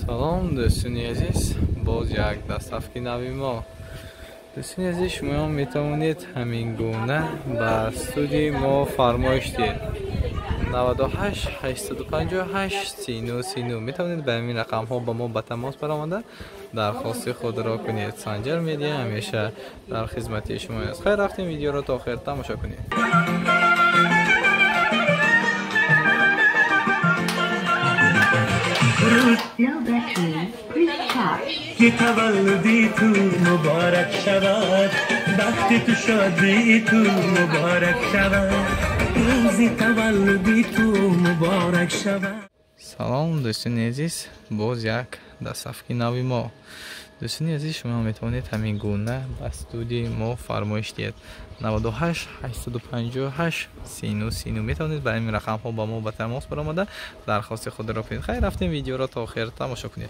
سلام دوستان عزیز، باز یک دستافکی نوی ما. دوستان عزیز، شما هم میتوانید همین گونه به استودیوی ما فرمایش دهید. 98 858 3939 میتوانید به همین رقم ها با ما به تماس برآمده درخواست خود را کنید. سنجر میدیا همیشه در خدمت شما است. خیر، رفتیم ویدیو را تا آخر تماشا کنید. که تولدی تو مبارک شود، وقتی تو شادی تو مبارک شود، روزی تولدی تو مبارک شود. سلام دوستان عزیز، باز یک دستافکی نوی ما. دوستان عزیز، شما میتوانید همین گونه به استودیوی ما فرمایش دهید. 98 858 3939 میتوانید به این رقم ها با ما به تماس برآمده درخواست خود را کنید. خیر، رفتیم ویدیو را تا آخر تماشا کنید.